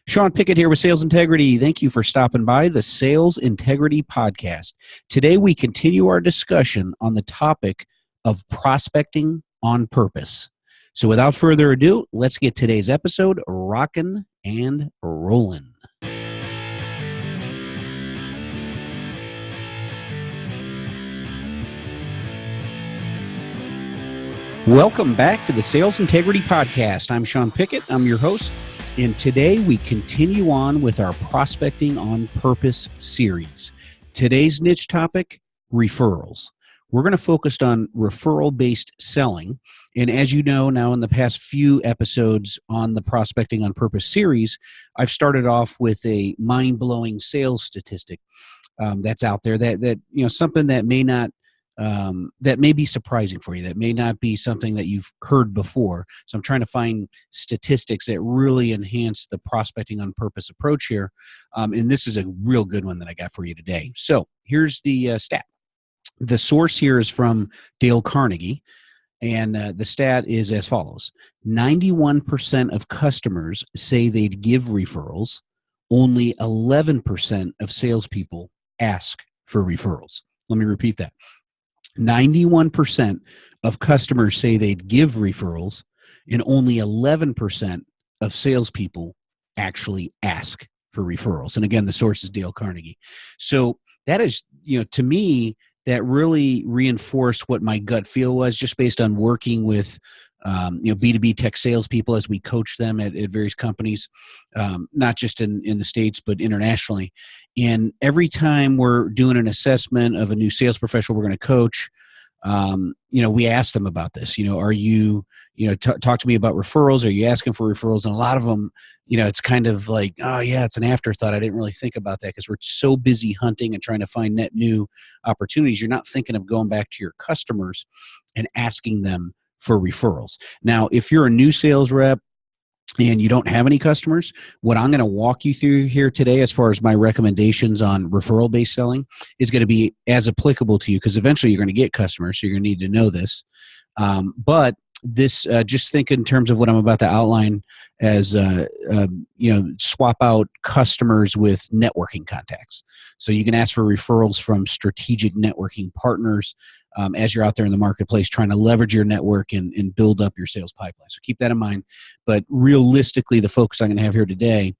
Sean Pickett here with Sales Integrity. Thank you for stopping by the Sales Integrity Podcast. Today we continue our discussion on the topic of prospecting on purpose. So without further ado, let's get today's episode rocking and rolling. Welcome back to the Sales Integrity Podcast. I'm Sean Pickett. I'm your host. And today we continue on with our Prospecting on Purpose series. Today's niche topic, referrals. We're going to focus on referral-based selling. And as you know, now in the past few episodes on the Prospecting on Purpose series, I've started off with a mind-blowing sales statistic that's out there that something that may not that may be surprising for you, that may not be something that you've heard before. So I'm trying to find statistics that really enhance the prospecting on purpose approach here. And this is a real good one that I got for you today. So here's the stat. The source here is from Dale Carnegie, and the stat is as follows. 91% of customers say they'd give referrals. Only 11% of salespeople ask for referrals. Let me repeat that. 91% of customers say they'd give referrals, and only 11% of salespeople actually ask for referrals. And again, the source is Dale Carnegie. So that is, to me, that really reinforced what my gut feel was just based on working with B2B tech salespeople as we coach them at various companies, not just in the States, but internationally. And every time we're doing an assessment of a new sales professional we're going to coach, we ask them about this. Are you, talk to me about referrals. Are you asking for referrals? And a lot of them, it's kind of like, oh yeah, it's an afterthought. I didn't really think about that because we're so busy hunting and trying to find net new opportunities. You're not thinking of going back to your customers and asking them for referrals. Now, if you're a new sales rep and you don't have any customers, what I'm going to walk you through here today as far as my recommendations on referral-based selling is going to be as applicable to you because eventually you're going to get customers, so you're going to need to know this. But this, just think in terms of what I'm about to outline as, swap out customers with networking contacts. So you can ask for referrals from strategic networking partners as you're out there in the marketplace trying to leverage your network and build up your sales pipeline. So keep that in mind. But realistically, the focus I'm going to have here today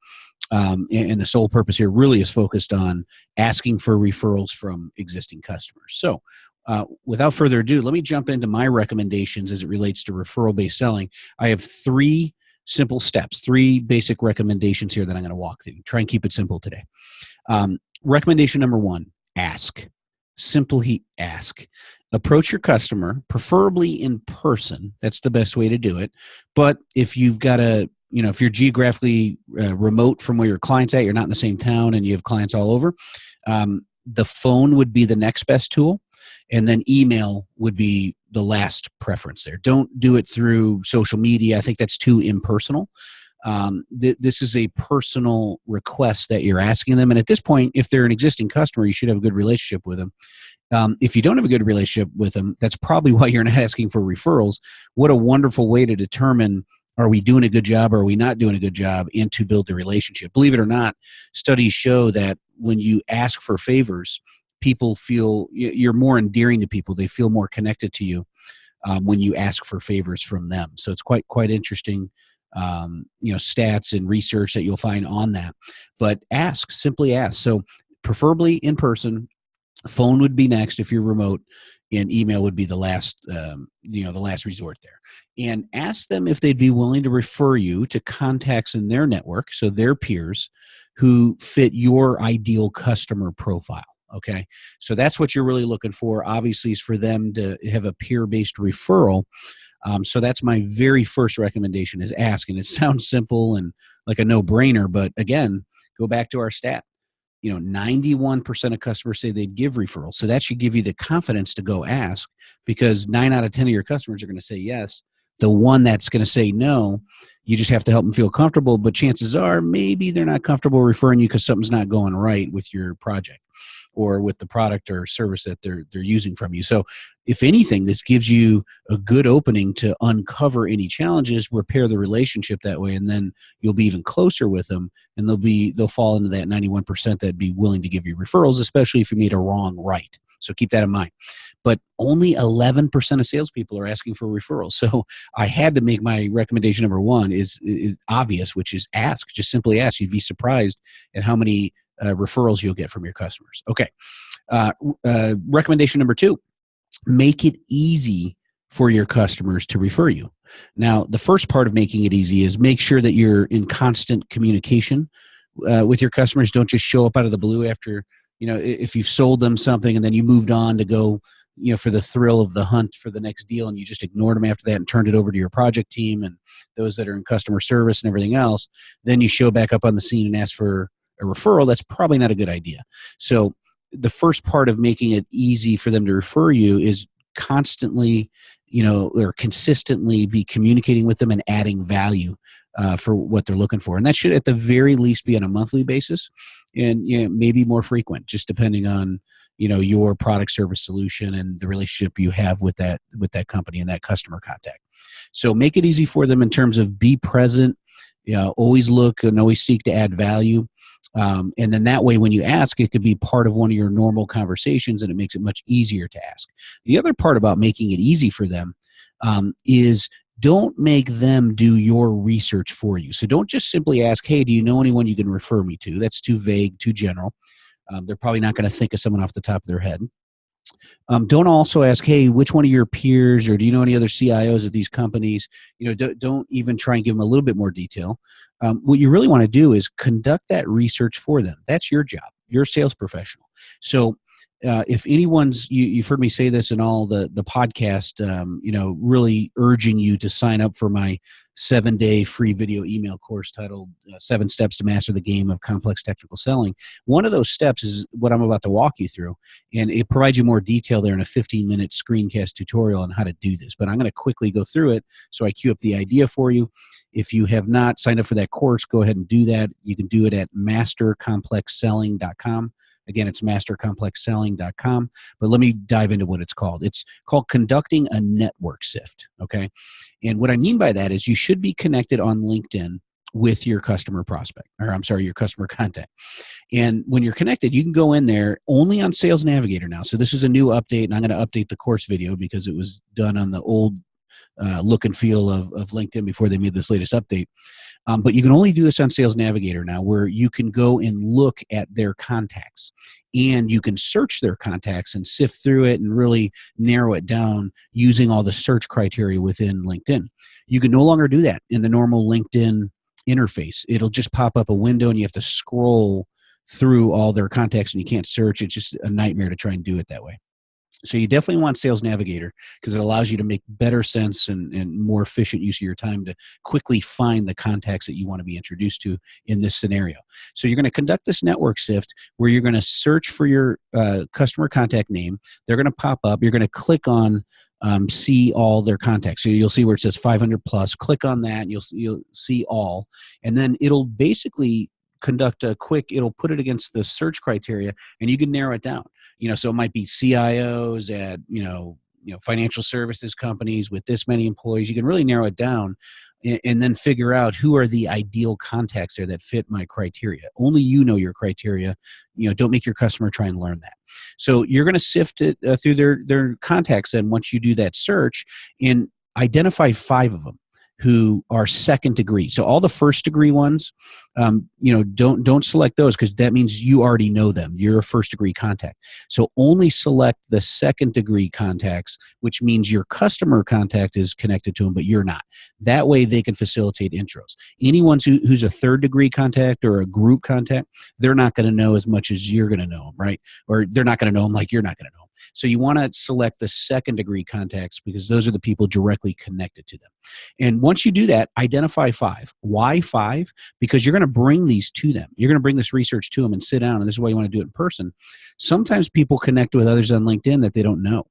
and the sole purpose here really is focused on asking for referrals from existing customers. So without further ado, let me jump into my recommendations as it relates to referral-based selling. I have three simple steps, three basic recommendations here that I'm going to walk through. Try and keep it simple today. Recommendation number one, ask. Simply ask. Approach your customer, preferably in person. That's the best way to do it. But if you've got if you're geographically remote from where your client's at, you're not in the same town and you have clients all over, the phone would be the next best tool. And then email would be the last preference there. Don't do it through social media. I think that's too impersonal. This is a personal request that you're asking them. And at this point, if they're an existing customer, you should have a good relationship with them. If you don't have a good relationship with them, that's probably why you're not asking for referrals. What a wonderful way to determine, are we doing a good job or are we not doing a good job, and to build the relationship. Believe it or not, studies show that when you ask for favors, people feel you're more endearing to people. They feel more connected to you when you ask for favors from them. So it's quite interesting, stats and research that you'll find on that. But ask, simply ask. So preferably in person. Phone would be next if you're remote, and email would be the last, the last resort there. And ask them if they'd be willing to refer you to contacts in their network, so their peers, who fit your ideal customer profile. Okay, so that's what you're really looking for. Obviously, is for them to have a peer-based referral. So that's my very first recommendation, is ask. And it sounds simple and like a no-brainer, but again, go back to our stat. 91% of customers say they'd give referrals. So that should give you the confidence to go ask, because 9 out of 10 of your customers are going to say yes. The one that's going to say no, you just have to help them feel comfortable. But chances are maybe they're not comfortable referring you because something's not going right with your project. or with the product or service that they're using from you. So if anything, this gives you a good opening to uncover any challenges, repair the relationship that way, and then you'll be even closer with them, and they'll fall into that 91% that'd be willing to give you referrals, especially if you made a wrong right. So keep that in mind. But only 11% of salespeople are asking for referrals. So I had to make my recommendation number one is obvious, which is ask. Just simply ask. You'd be surprised at how many referrals you'll get from your customers. Okay. Recommendation number two, make it easy for your customers to refer you. Now, the first part of making it easy is make sure that you're in constant communication with your customers. Don't just show up out of the blue after, if you've sold them something and then you moved on to go, for the thrill of the hunt for the next deal, and you just ignored them after that and turned it over to your project team and those that are in customer service and everything else. Then you show back up on the scene and ask for a referral. That's probably not a good idea. So the first part of making it easy for them to refer you is constantly, or consistently be communicating with them and adding value for what they're looking for. And that should at the very least be on a monthly basis, and maybe more frequent, just depending on your product, service, solution, and the relationship you have with that company and that customer contact. So make it easy for them in terms of be present, always look and always seek to add value. And then that way, when you ask, it could be part of one of your normal conversations, and it makes it much easier to ask. The other part about making it easy for them is don't make them do your research for you. So don't just simply ask, hey, do you know anyone you can refer me to? That's too vague, too general. They're probably not going to think of someone off the top of their head. Don't also ask, hey, which one of your peers, or do you know any other CIOs at these companies? Don't even try and give them a little bit more detail. What you really want to do is conduct that research for them. That's your job. You're a sales professional. So if anyone's, you've heard me say this in all the podcast, really urging you to sign up for my 7-day free video email course titled 7 Steps to Master the Game of Complex Technical Selling. One of those steps is what I'm about to walk you through, and it provides you more detail there in a 15-minute screencast tutorial on how to do this. But I'm going to quickly go through it so I queue up the idea for you. If you have not signed up for that course, go ahead and do that. You can do it at mastercomplexselling.com. Again, it's mastercomplexselling.com. But let me dive into what it's called. It's called Conducting a Network Sift, okay? And what I mean by that is you should be connected on LinkedIn with your customer your customer contact. And when you're connected, you can go in there only on Sales Navigator now. So this is a new update, and I'm going to update the course video because it was done on the old look and feel of LinkedIn before they made this latest update. But you can only do this on Sales Navigator now, where you can go and look at their contacts, and you can search their contacts and sift through it and really narrow it down using all the search criteria within LinkedIn. You can no longer do that in the normal LinkedIn interface. It'll just pop up a window and you have to scroll through all their contacts and you can't search. It's just a nightmare to try and do it that way. So you definitely want Sales Navigator because it allows you to make better sense and more efficient use of your time to quickly find the contacts that you want to be introduced to in this scenario. So you're going to conduct this network sift where you're going to search for your customer contact name. They're going to pop up. You're going to click on see all their contacts. So you'll see where it says 500 plus. Click on that and you'll see all. And then it'll basically conduct it'll put it against the search criteria and you can narrow it down. So it might be CIOs at, financial services companies with this many employees. You can really narrow it down and then figure out who are the ideal contacts there that fit my criteria. Only you know your criteria. Don't make your customer try and learn that. So you're going to sift it through their contacts. And once you do that search, and identify 5 of them who are second degree. So all the first degree ones, don't select those because that means you already know them. You're a first degree contact. So only select the second degree contacts, which means your customer contact is connected to them, but you're not. That way they can facilitate intros. Anyone who's a third degree contact or a group contact, they're not going to know as much as you're going to know them, right? Or they're not going to know them like you're not going to know them. So you want to select the second degree contacts because those are the people directly connected to them. And once you do that, identify 5. Why 5? Because you're going to bring these to them. You're going to bring this research to them and sit down, and this is why you want to do it in person. Sometimes people connect with others on LinkedIn that they don't know,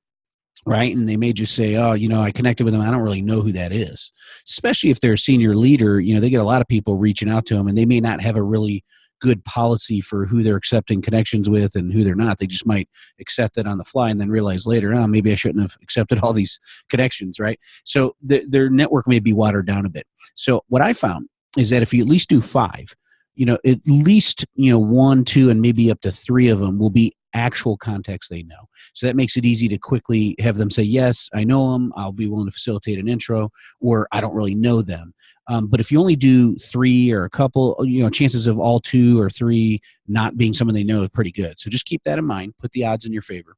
right? And they may just say, oh, I connected with them. I don't really know who that is. Especially if they're a senior leader, they get a lot of people reaching out to them, and they may not have a really good policy for who they're accepting connections with and who they're not. They just might accept it on the fly and then realize later, oh, maybe I shouldn't have accepted all these connections, right? So their network may be watered down a bit. So what I found is that if you at least do 5, at least, 1, 2, and maybe up to 3 of them will be actual contacts they know. So that makes it easy to quickly have them say, yes, I know them. I'll be willing to facilitate an intro, or I don't really know them. But if you only do 3 or a couple, chances of all 2 or 3 not being someone they know is pretty good. So just keep that in mind. Put the odds in your favor.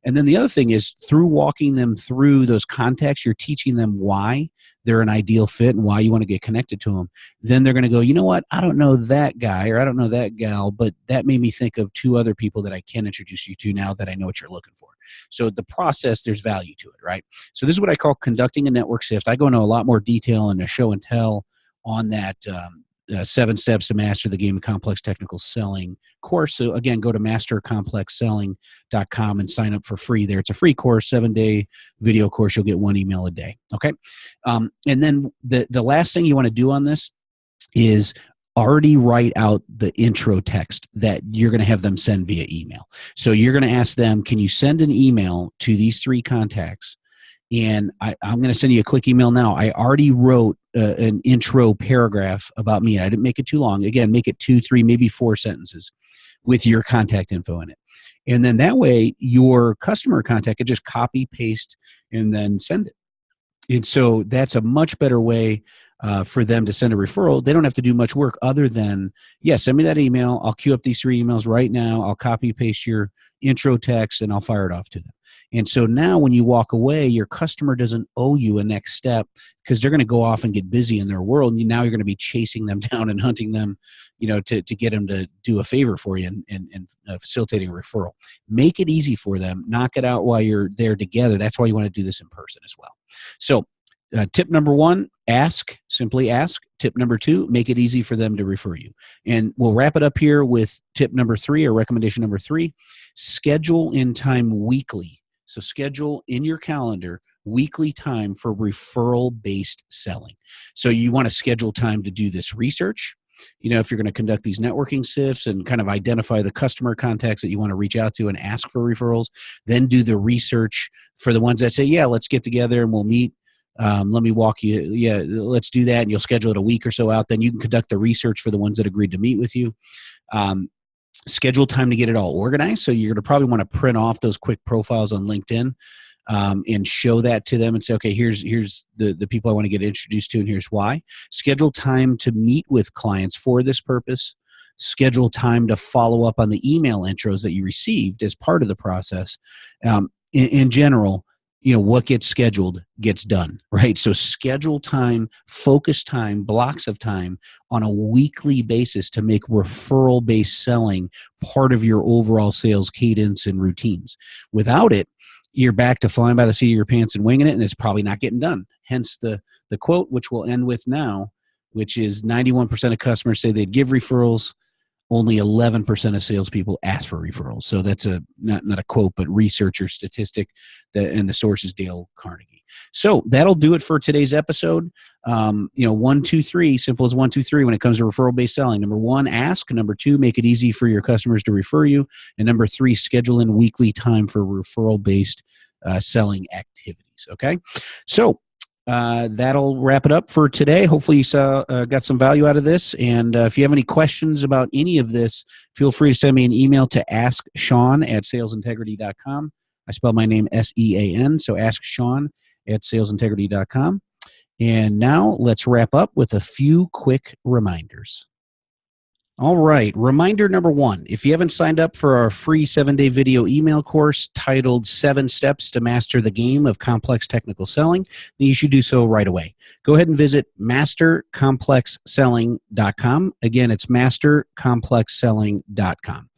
And then the other thing is, through walking them through those contacts, you're teaching them why they're an ideal fit and why you want to get connected to them. Then they're going to go, you know what? I don't know that guy or I don't know that gal, but that made me think of 2 other people that I can introduce you to now that I know what you're looking for. So the process, there's value to it, right? So this is what I call conducting a network sift. I go into a lot more detail in a show and tell on that 7 steps to master the game of complex technical selling course. So again, go to mastercomplexselling.com and sign up for free there. It's a free course, 7-day video course. You'll get 1 email a day. Okay. And then the last thing you want to do on this is already write out the intro text that you're going to have them send via email. So you're going to ask them, can you send an email to these 3 contacts? And I'm going to send you a quick email now. I already wrote an intro paragraph about me. I didn't make it too long. Again, make it 2, 3, maybe 4 sentences with your contact info in it. And then that way, your customer contact can just copy, paste, and then send it. And so that's a much better way for them to send a referral. They don't have to do much work other than, send me that email. I'll queue up these 3 emails right now. I'll copy, paste your intro text, and I'll fire it off to them. And so now when you walk away, your customer doesn't owe you a next step because they're going to go off and get busy in their world. And now you're going to be chasing them down and hunting them, to get them to do a favor for you and facilitating a referral. Make it easy for them. Knock it out while you're there together. That's why you want to do this in person as well. So tip number 1, simply ask. Tip number 2, make it easy for them to refer you. And we'll wrap it up here with tip number 3, or recommendation number 3, schedule in time weekly. So schedule in your calendar weekly time for referral-based selling. So you want to schedule time to do this research. If you're going to conduct these networking sifts and kind of identify the customer contacts that you want to reach out to and ask for referrals, then do the research for the ones that say, let's get together and we'll meet. Let me walk you. Let's do that. And you'll schedule it a week or so out. Then you can conduct the research for the ones that agreed to meet with you. Schedule time to get it all organized. So you're going to probably want to print off those quick profiles on LinkedIn and show that to them and say, okay, here's the people I want to get introduced to, and here's why. Schedule time to meet with clients for this purpose. Schedule time to follow up on the email intros that you received as part of the process. In general, what gets scheduled gets done, right? So schedule time, focus time, blocks of time on a weekly basis to make referral-based selling part of your overall sales cadence and routines. Without it, you're back to flying by the seat of your pants and winging it, and it's probably not getting done. Hence the quote, which we'll end with now, which is 91% of customers say they'd give referrals. Only 11% of salespeople ask for referrals. So that's not a quote, but researcher statistic, and the source is Dale Carnegie. So that'll do it for today's episode. 1, 2, 3, simple as 1, 2, 3 when it comes to referral-based selling. Number 1, ask. Number 2, make it easy for your customers to refer you. And number 3, schedule in weekly time for referral-based selling activities. Okay, so that'll wrap it up for today. Hopefully you got some value out of this. And if you have any questions about any of this, feel free to send me an email to asksean@salesintegrity.com. I spell my name S-E-A-N, so asksean@salesintegrity.com. And now let's wrap up with a few quick reminders. All right. Reminder number 1, if you haven't signed up for our free 7-day video email course titled 7 Steps to Master the Game of Complex Technical Selling, then you should do so right away. Go ahead and visit mastercomplexselling.com. Again, it's mastercomplexselling.com.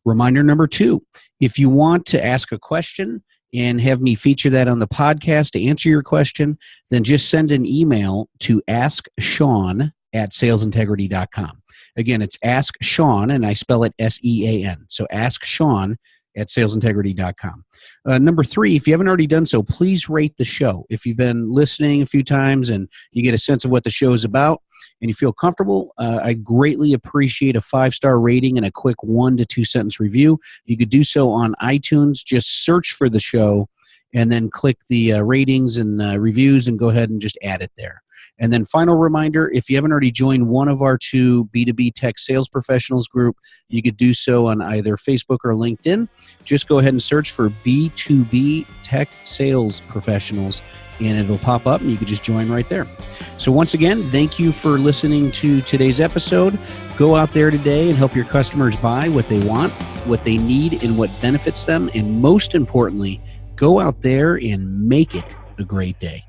Reminder number 2, if you want to ask a question and have me feature that on the podcast to answer your question, then just send an email to asksean@salesintegrity.com. Again, it's Ask Sean, and I spell it S-E-A-N. So Ask Sean at salesintegrity.com. Number 3, if you haven't already done so, please rate the show. If you've been listening a few times and you get a sense of what the show is about, and you feel comfortable, I greatly appreciate a 5-star rating and a quick 1 to 2 sentence review. You could do so on iTunes. Just search for the show and then click the ratings and reviews and go ahead and just add it there. And then final reminder, if you haven't already joined one of our 2 B2B Tech Sales Professionals group, you could do so on either Facebook or LinkedIn. Just go ahead and search for B2B Tech Sales Professionals, and it'll pop up, and you can just join right there. So once again, thank you for listening to today's episode. Go out there today and help your customers buy what they want, what they need, and what benefits them. And most importantly, go out there and make it a great day.